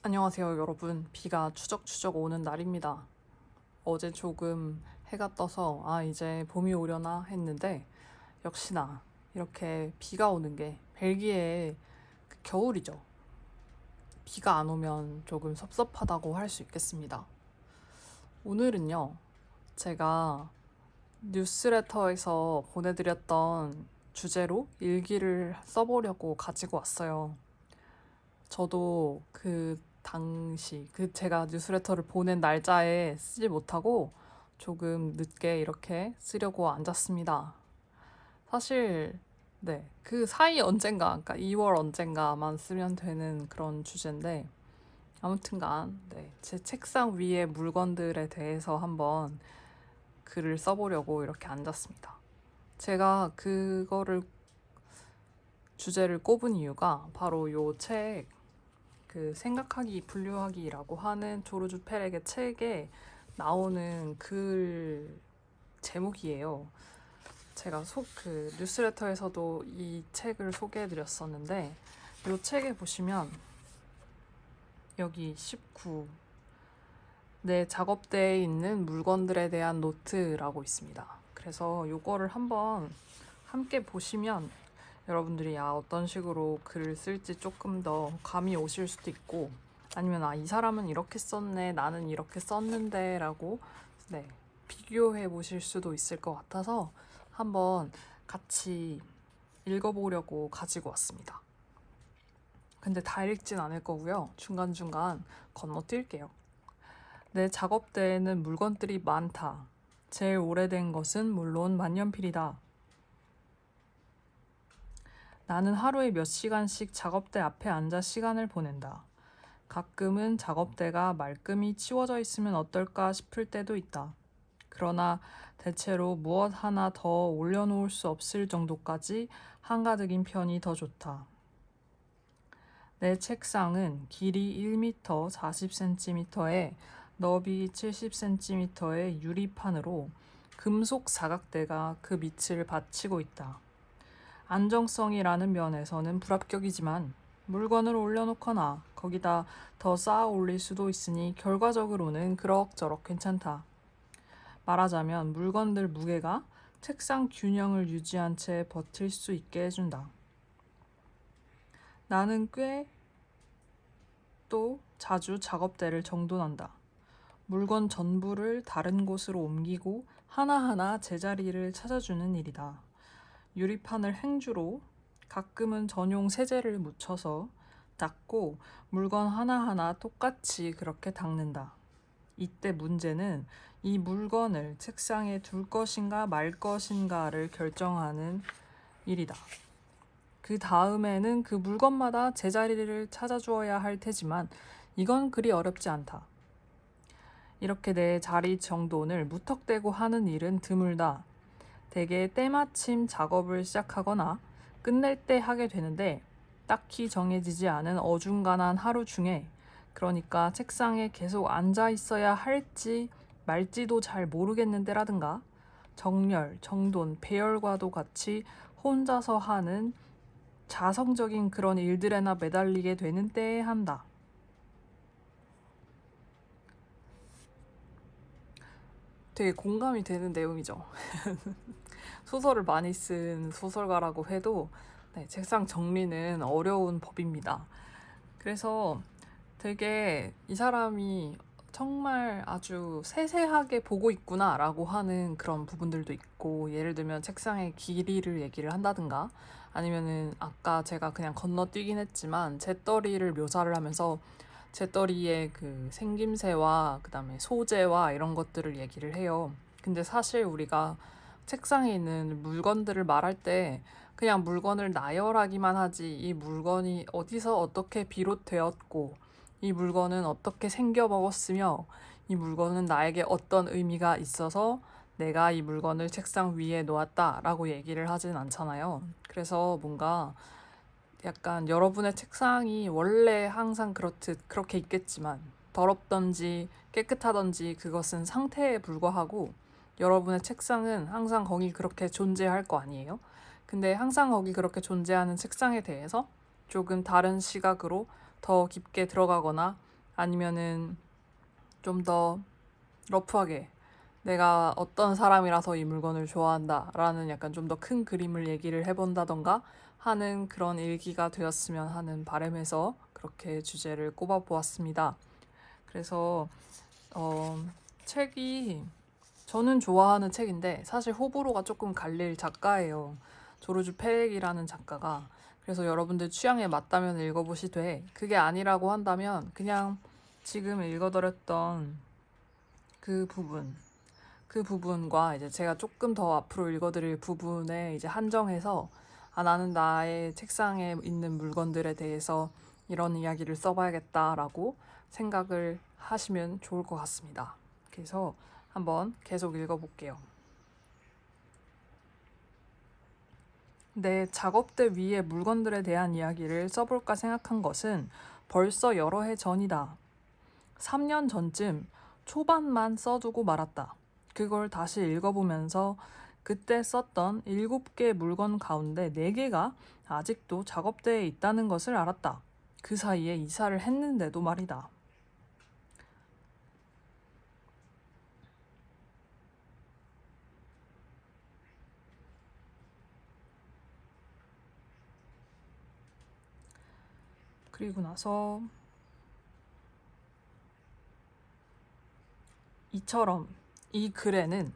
안녕하세요, 여러분. 비가 추적추적 오는 날입니다. 어제 조금 해가 떠서 이제 봄이 오려나 했는데 역시나 이렇게 비가 오는 게 벨기에의 그 겨울이죠. 비가 안 오면 조금 섭섭하다고 할 수 있겠습니다. 오늘은요, 제가 뉴스레터에서 보내드렸던 주제로 일기를 써보려고 가지고 왔어요. 저도 그 당시 제가 뉴스레터를 보낸 날짜에 쓰지 못하고 조금 늦게 이렇게 쓰려고 앉았습니다. 사실 네, 그 사이 언젠가, 그러니까 2월 언젠가만 쓰면 되는 그런 주제인데 아무튼간 제 책상 위의 물건들에 대해서 한번 글을 써보려고 이렇게 앉았습니다. 제가 그거를 주제를 꼽은 이유가 바로 요책 그 생각하기 분류하기라고 하는 조르주 페렉의 책에 나오는 글 제목이에요. 제가 그 뉴스레터에서도 이 책을 소개해드렸었는데 이 책에 보시면 여기 19 내 작업대에 있는 물건들에 대한 노트라고 있습니다. 그래서 이거를 한번 함께 보시면 여러분들이 어떤 식으로 글을 쓸지 조금 더 감이 오실 수도 있고 아니면 이 사람은 이렇게 썼네 나는 이렇게 썼는데 라고 비교해 보실 수도 있을 것 같아서 한번 같이 읽어보려고 가지고 왔습니다. 근데 다 읽진 않을 거고요. 중간중간 건너뛸게요. 내 작업대에는 물건들이 많다. 제일 오래된 것은 물론 만년필이다. 나는 하루에 몇 시간씩 작업대 앞에 앉아 시간을 보낸다. 가끔은 작업대가 말끔히 치워져 있으면 어떨까 싶을 때도 있다. 그러나 대체로 무엇 하나 더 올려놓을 수 없을 정도까지 한가득인 편이 더 좋다. 내 책상은 길이 1m 40cm에 너비 70cm의 유리판으로 금속 사각대가 그 밑을 받치고 있다. 안정성이라는 면에서는 불합격이지만 물건을 올려놓거나 거기다 더 쌓아 올릴 수도 있으니 결과적으로는 그럭저럭 괜찮다. 말하자면 물건들 무게가 책상 균형을 유지한 채 버틸 수 있게 해준다. 나는 꽤 또 자주 작업대를 정돈한다. 물건 전부를 다른 곳으로 옮기고 하나하나 제자리를 찾아주는 일이다. 유리판을 행주로 가끔은 전용 세제를 묻혀서 닦고 물건 하나하나 똑같이 그렇게 닦는다. 이때 문제는 이 물건을 책상에 둘 것인가 말 것인가를 결정하는 일이다. 그 다음에는 그 물건마다 제자리를 찾아주어야 할 테지만 이건 그리 어렵지 않다. 이렇게 내 자리 정돈을 무턱대고 하는 일은 드물다. 대개 때마침 작업을 시작하거나 끝낼 때 하게 되는데 딱히 정해지지 않은 어중간한 하루 중에 그러니까 책상에 계속 앉아 있어야 할지 말지도 잘 모르겠는 때라든가 정렬, 정돈, 배열과도 같이 혼자서 하는 자성적인 그런 일들에나 매달리게 되는 때에 한다. 되게 공감이 되는 내용이죠. 소설을 많이 쓴 소설가라고 해도 책상 정리는 어려운 법입니다. 그래서 되게 이 사람이 정말 아주 세세하게 보고 있구나라고 하는 그런 부분들도 있고 예를 들면 책상의 길이를 얘기를 한다든가 아니면은 아까 제가 그냥 건너뛰긴 했지만 재떨이를 묘사를 하면서 재떨이의 그 생김새와 그다음에 소재와 이런 것들을 얘기를 해요. 근데 사실 우리가 책상에 있는 물건들을 말할 때 그냥 물건을 나열하기만 하지 이 물건이 어디서 어떻게 비롯되었고 이 물건은 어떻게 생겨 먹었으며 이 물건은 나에게 어떤 의미가 있어서 내가 이 물건을 책상 위에 놓았다라고 얘기를 하진 않잖아요. 그래서 뭔가 약간 여러분의 책상이 원래 항상 그렇듯 그렇게 있겠지만 더럽던지 깨끗하던지 그것은 상태에 불과하고 여러분의 책상은 항상 거기 그렇게 존재할 거 아니에요? 근데 항상 거기 그렇게 존재하는 책상에 대해서 조금 다른 시각으로 더 깊게 들어가거나 아니면은 좀 더 러프하게 내가 어떤 사람이라서 이 물건을 좋아한다 라는 약간 좀 더 큰 그림을 얘기를 해본다던가 하는 그런 일기가 되었으면 하는 바람에서 그렇게 주제를 꼽아 보았습니다. 그래서 책이 저는 좋아하는 책인데 사실 호불호가 조금 갈릴 작가예요. 조르주 페렉이라는 작가가. 그래서 여러분들 취향에 맞다면 읽어보시되 그게 아니라고 한다면 그냥 지금 읽어드렸던 그 부분 그 부분과 이제 제가 조금 더 앞으로 읽어드릴 부분에 이제 한정해서 나는 나의 책상에 있는 물건들에 대해서 이런 이야기를 써봐야겠다라고 생각을 하시면 좋을 것 같습니다. 그래서 한번 계속 읽어볼게요. 내 작업대 위의 물건들에 대한 이야기를 써볼까 생각한 것은 벌써 여러 해 전이다. 3년 전쯤 초반만 써두고 말았다. 그걸 다시 읽어보면서 그때 썼던 7개 물건 가운데 4개가 아직도 작업대에 있다는 것을 알았다. 그 사이에 이사를 했는데도 말이다. 그리고 나서 이처럼 이 글에는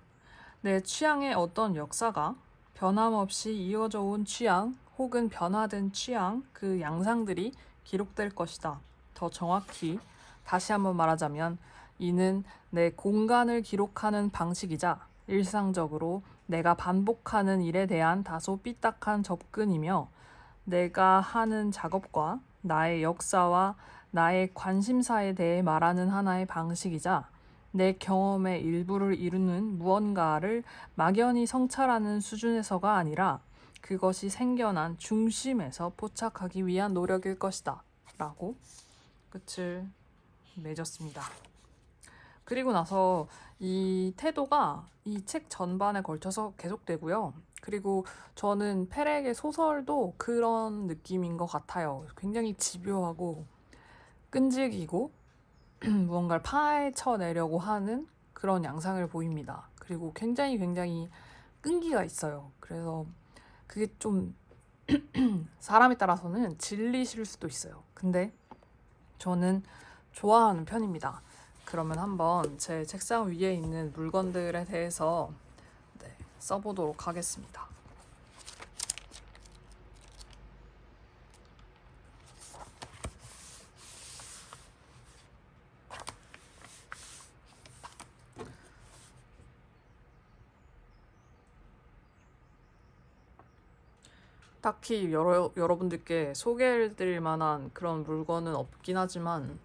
내 취향의 어떤 역사가 변함없이 이어져 온 취향 혹은 변화된 취향 그 양상들이 기록될 것이다. 더 정확히 다시 한번 말하자면 이는 내 공간을 기록하는 방식이자 일상적으로 내가 반복하는 일에 대한 다소 삐딱한 접근이며 내가 하는 작업과 나의 역사와 나의 관심사에 대해 말하는 하나의 방식이자 내 경험의 일부를 이루는 무언가를 막연히 성찰하는 수준에서가 아니라 그것이 생겨난 중심에서 포착하기 위한 노력일 것이다. 라고 끝을 맺었습니다. 그리고 나서 이 태도가 이 책 전반에 걸쳐서 계속되고요. 그리고 저는 페렉의 소설도 그런 느낌인 것 같아요. 굉장히 집요하고 끈질기고 무언가를 파헤쳐내려고 하는 그런 양상을 보입니다. 그리고 굉장히 끈기가 있어요. 그래서 그게 좀 사람에 따라서는 질리실 수도 있어요. 근데 저는 좋아하는 편입니다. 그러면 한번 제 책상 위에 있는 물건들에 대해서 써보도록 하겠습니다. 딱히 여러분들께 소개해드릴 만한 그런 물건은 없긴 하지만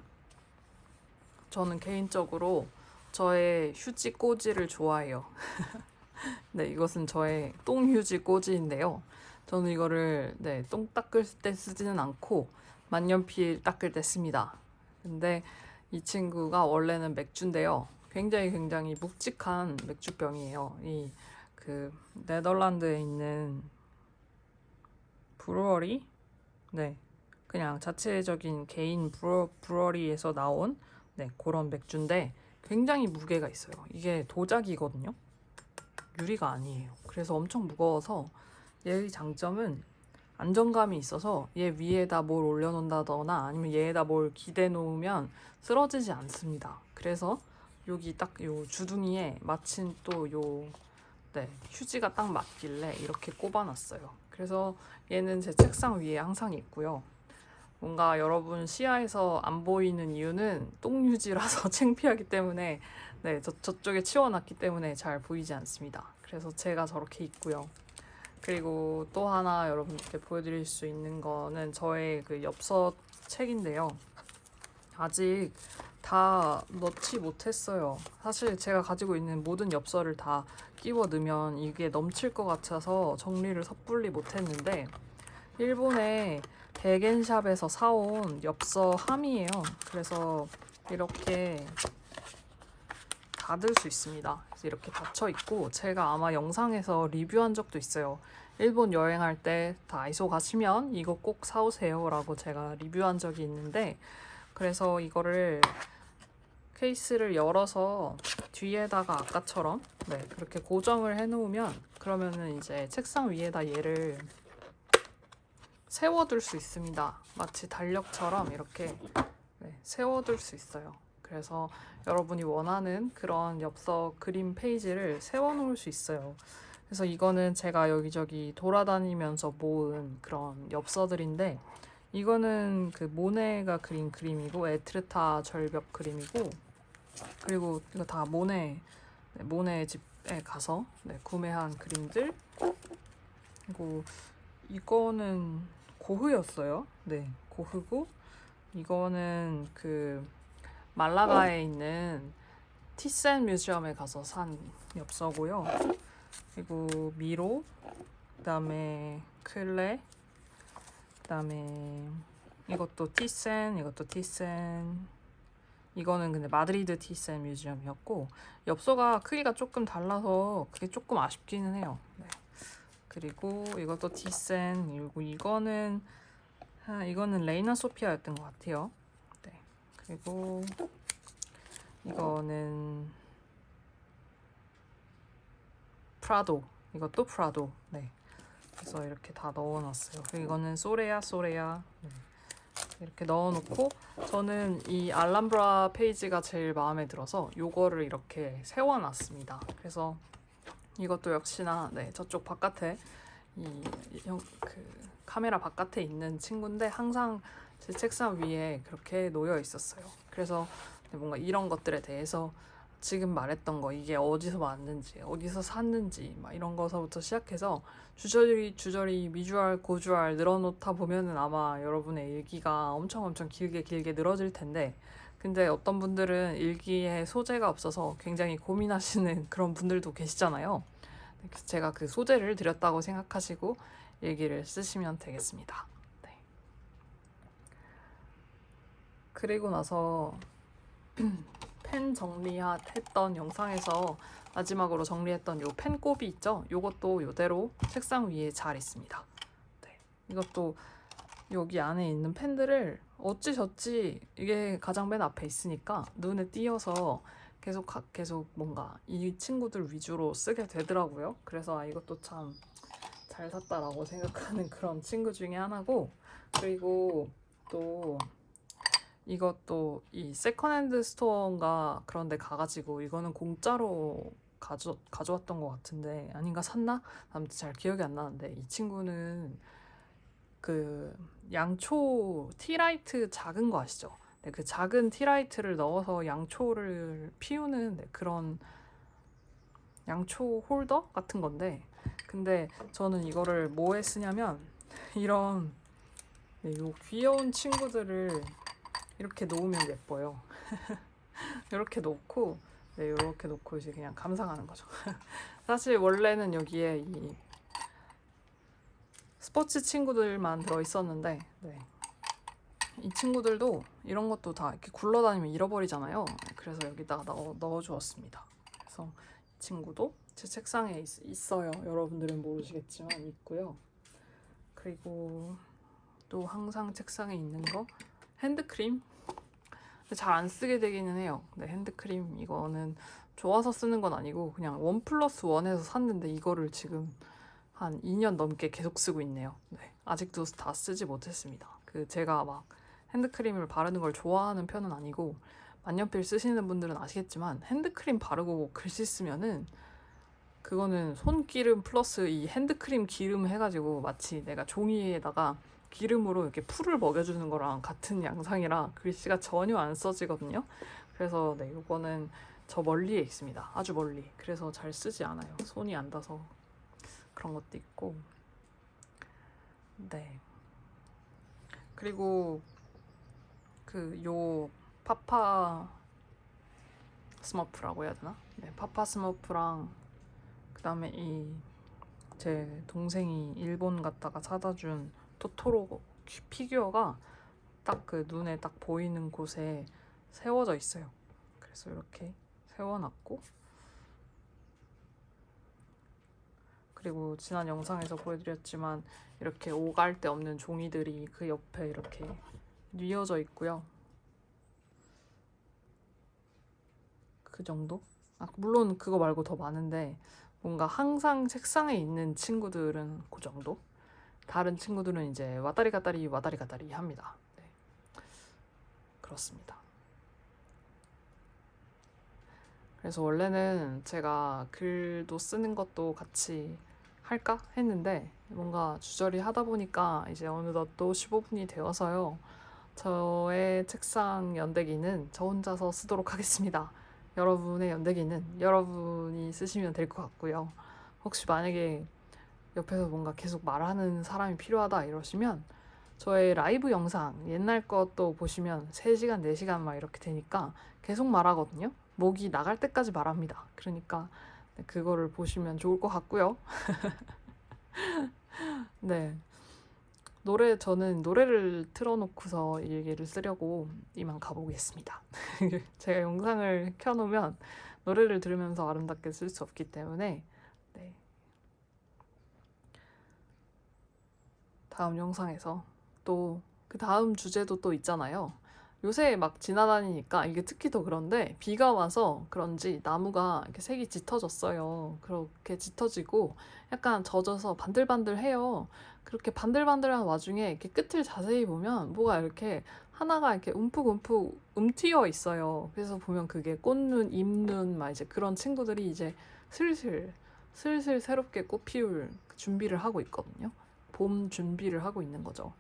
저는 개인적으로 저의 휴지 꽂이를 좋아해요. 네, 이것은 저의 똥휴지 꽂이인데요. 저는 이거를 똥 닦을 때 쓰지는 않고 만년필 닦을 때 씁니다. 근데 이 친구가 원래는 맥주인데요. 굉장히 묵직한 맥주병이에요. 이 그 네덜란드에 있는 브루어리? 네. 그냥 자체적인 개인 브루어리에서 나온 그런 맥주인데 굉장히 무게가 있어요. 이게 도자기거든요. 유리가 아니에요. 그래서 엄청 무거워서 얘의 장점은 안정감이 있어서 얘 위에다 뭘 올려놓는다거나 아니면 얘에다 뭘 기대 놓으면 쓰러지지 않습니다. 그래서 여기 딱 요 주둥이에 마침 또 요 휴지가 딱 맞길래 이렇게 꼽아놨어요. 그래서 얘는 제 책상 위에 항상 있고요. 뭔가 여러분 시야에서 안 보이는 이유는 똥휴지라서 창피하기 때문에 저쪽에 치워놨기 때문에 잘 보이지 않습니다. 그래서 제가 저렇게 있고요. 그리고 또 하나 여러분께 보여드릴 수 있는 거는 저의 그 엽서 책인데요. 아직 다 넣지 못했어요. 사실 제가 가지고 있는 모든 엽서를 다 끼워 넣으면 이게 넘칠 것 같아서 정리를 섣불리 못했는데 일본의 백엔샵에서 사온 엽서 함이에요. 그래서 이렇게 닫을 수 있습니다. 그래서 이렇게 닫혀 있고 제가 아마 영상에서 리뷰한 적도 있어요. 일본 여행할 때 다이소 가시면 이거 꼭 사오세요 라고 제가 리뷰한 적이 있는데 그래서 이거를 케이스를 열어서 뒤에다가 아까처럼 네, 그렇게 고정을 해 놓으면 그러면은 이제 책상 위에다 얘를 세워둘 수 있습니다. 마치 달력처럼 이렇게 네, 세워둘 수 있어요. 그래서 여러분이 원하는 그런 엽서 그림 페이지를 세워놓을 수 있어요. 그래서 이거는 제가 여기저기 돌아다니면서 모은 그런 엽서들인데 이거는 그 모네가 그린 그림이고 에트르타 절벽 그림이고 그리고 이거 다 모네 네, 모네 집에 가서 네, 구매한 그림들 그리고 이거는 고흐였어요. 네, 고흐고 이거는 그 말라가에 있는 티센 뮤지엄에 가서 산 엽서고요. 그리고 미로, 그다음에 클레, 그다음에 이것도 티센, 이것도 티센. 이거는 근데 마드리드 티센 뮤지엄이었고 엽서가 크기가 조금 달라서 그게 조금 아쉽기는 해요. 네. 그리고 이것도 티센, 그리고 이거는 레이나 소피아였던 것 같아요. 네. 그리고 이거는 프라도, 이것도 프라도. 네. 그래서 이렇게 다 넣어놨어요. 그리고 이거는 소레야. 네. 이렇게 넣어놓고 저는 이 알람브라 페이지가 제일 마음에 들어서 요거를 이렇게 세워놨습니다. 그래서 이것도 역시나 네, 저쪽 바깥에 그 카메라 바깥에 있는 친구인데 항상 제 책상 위에 그렇게 놓여 있었어요. 그래서 뭔가 이런 것들에 대해서 지금 말했던 거 이게 어디서 왔는지 어디서 샀는지 막 이런 거서부터 시작해서 주저리 미주알 고주알 늘어놓다 보면은 아마 여러분의 일기가 엄청 길게 늘어질 텐데 근데 어떤 분들은 일기에 소재가 없어서 굉장히 고민하시는 그런 분들도 계시잖아요. 제가 그 소재를 드렸다고 생각하시고 일기를 쓰시면 되겠습니다. 네. 그리고 나서 펜 정리했던 영상에서 마지막으로 정리했던 요 펜꼽이 있죠? 요것도 요대로 책상 위에 잘 있습니다. 네. 이것도 여기 안에 있는 펜들을 어찌저찌 이게 가장 맨 앞에 있으니까 눈에 띄어서 계속 뭔가 이 친구들 위주로 쓰게 되더라고요. 그래서 이것도 참 잘 샀다라고 생각하는 그런 친구 중에 하나고 그리고 또 이것도 이 세컨핸드 스토어인가 그런 데 가가지고 이거는 공짜로 가져왔던 것 같은데 아닌가 샀나? 아무튼 잘 기억이 안 나는데 이 친구는 그 양초 티라이트 작은 거 아시죠? 네, 그 작은 티라이트를 넣어서 양초를 피우는 네, 그런 양초 홀더 같은 건데 근데 저는 이거를 뭐에 쓰냐면 이런 네, 요 귀여운 친구들을 이렇게 놓으면 예뻐요. 이렇게 놓고 네, 이렇게 놓고 이제 그냥 감상하는 거죠. 사실 원래는 여기에 이 스포츠 친구들만 들어 있었는데 네. 이 친구들도 이런 것도 다 이렇게 굴러다니면 잃어버리잖아요. 그래서 여기다가 넣어주었습니다. 그래서 이 친구도 제 책상에 있어요. 여러분들은 모르시겠지만 있고요. 그리고 또 항상 책상에 있는 거 핸드크림. 잘 안 쓰게 되기는 해요. 네, 핸드크림 이거는 좋아서 쓰는 건 아니고 그냥 1+1에서 샀는데 이거를 지금 한 2년 넘게 계속 쓰고 있네요. 네, 아직도 다 쓰지 못했습니다. 그 제가 막 핸드크림을 바르는 걸 좋아하는 편은 아니고 만년필 쓰시는 분들은 아시겠지만 핸드크림 바르고 글씨 쓰면은 그거는 손기름 플러스 이 핸드크림 기름 해가지고 마치 내가 종이에다가 기름으로 이렇게 풀을 먹여주는 거랑 같은 양상이라 글씨가 전혀 안 써지거든요. 그래서 네, 이거는 저 멀리에 있습니다. 아주 멀리. 그래서 잘 쓰지 않아요. 손이 안 닿아서 그런 것도 있고. 네. 그리고 그 요 파파 스머프라고 해야 되나? 네, 파파 스머프랑 그다음에 이 제 동생이 일본 갔다가 사다 준 토토로 피규어가 딱 그 눈에 딱 보이는 곳에 세워져 있어요. 그래서 이렇게 세워놨고 그리고 지난 영상에서 보여드렸지만 이렇게 오갈 데 없는 종이들이 그 옆에 이렇게 뉘어져 있고요. 그 정도? 물론 그거 말고 더 많은데 뭔가 항상 책상에 있는 친구들은 그 정도? 다른 친구들은 이제 왔다리 갔다리 합니다. 네, 그렇습니다. 그래서 원래는 제가 글도 쓰는 것도 같이 할까 했는데 뭔가 주저리 하다 보니까 이제 어느덧 또 15분이 되어서요. 저의 책상 연대기는 저 혼자서 쓰도록 하겠습니다. 여러분의 연대기는 여러분이 쓰시면 될 것 같고요. 혹시 만약에 옆에서 뭔가 계속 말하는 사람이 필요하다 이러시면 저의 라이브 영상 옛날 것도 보시면 3시간, 4시간 막 이렇게 되니까 계속 말하거든요. 목이 나갈 때까지 말합니다. 그러니까 그거를 보시면 좋을 것 같고요. 네. 저는 노래를 틀어놓고서 일기를 쓰려고 이만 가보겠습니다. 제가 영상을 켜놓으면 노래를 들으면서 아름답게 쓸 수 없기 때문에 네. 다음 영상에서 또 그 다음 주제도 또 있잖아요. 요새 막 지나다니니까 이게 특히 더 그런데 비가 와서 그런지 나무가 이렇게 색이 짙어졌어요. 그렇게 짙어지고 약간 젖어서 반들반들해요. 그렇게 반들반들한 와중에 이렇게 끝을 자세히 보면 뭐가 이렇게 하나가 이렇게 움푹움푹 움튀어 있어요. 그래서 보면 그게 꽃눈, 잎눈 막 이제 그런 친구들이 이제 슬슬 새롭게 꽃 피울 준비를 하고 있거든요. 봄 준비를 하고 있는 거죠.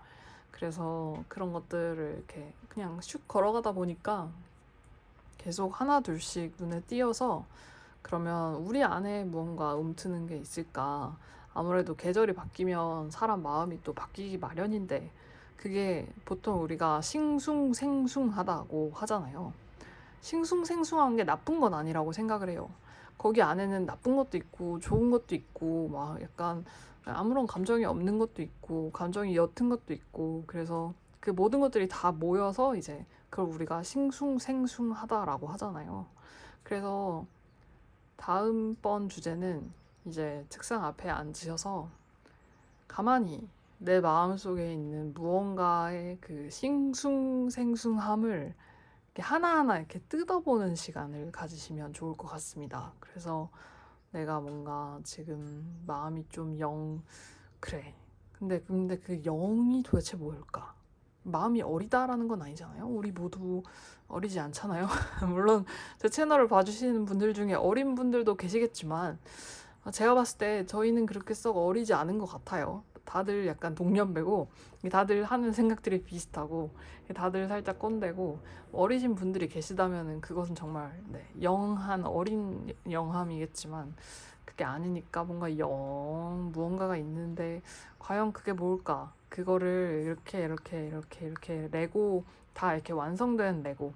그래서 그런 것들을 이렇게 그냥 슉 걸어가다 보니까 계속 하나 둘씩 눈에 띄어서 그러면 우리 안에 무언가 움트는 게 있을까? 아무래도 계절이 바뀌면 사람 마음이 또 바뀌기 마련인데 그게 보통 우리가 싱숭생숭하다고 하잖아요. 싱숭생숭한 게 나쁜 건 아니라고 생각을 해요. 거기 안에는 나쁜 것도 있고 좋은 것도 있고 막 약간 아무런 감정이 없는 것도 있고 감정이 옅은 것도 있고 그래서 그 모든 것들이 다 모여서 이제 그걸 우리가 싱숭생숭하다라고 하잖아요. 그래서 다음번 주제는 이제 책상 앞에 앉으셔서 가만히 내 마음속에 있는 무언가의 그 싱숭생숭함을 이렇게 하나하나 이렇게 뜯어보는 시간을 가지시면 좋을 것 같습니다. 그래서 내가 뭔가 지금 마음이 좀 그래. 근데 그 영이 도대체 뭘까? 마음이 어리다라는 건 아니잖아요. 우리 모두 어리지 않잖아요. 물론 제 채널을 봐주시는 분들 중에 어린 분들도 계시겠지만 제가 봤을 때 저희는 그렇게 썩 어리지 않은 것 같아요. 다들 약간 동년배고 다들 하는 생각들이 비슷하고 다들 살짝 꼰대고 어리신 분들이 계시다면은 그것은 정말 네, 영한 어린 영함이겠지만 그게 아니니까 뭔가 무언가가 있는데 과연 그게 뭘까? 그거를 이렇게 레고 다 이렇게 완성된 레고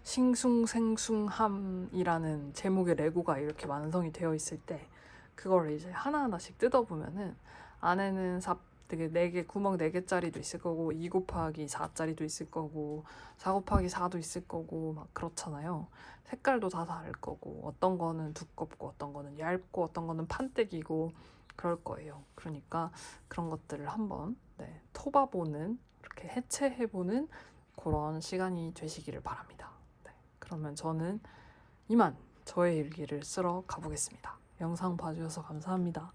싱숭생숭함이라는 제목의 레고가 이렇게 완성이 되어 있을 때 그걸 이제 하나하나씩 뜯어보면은 안에는 되게 4개 구멍 4개짜리도 있을 거고 2 곱하기 4짜리도 있을 거고 4 곱하기 4도 있을 거고 막 그렇잖아요. 색깔도 다 다를 거고 어떤 거는 두껍고 어떤 거는 얇고 어떤 거는 판때기고 그럴 거예요. 그러니까 그런 것들을 한번 네, 토봐보는 이렇게 해체해보는 그런 시간이 되시기를 바랍니다. 그러면 저는 이만 저의 일기를 쓰러 가보겠습니다. 영상 봐주셔서 감사합니다.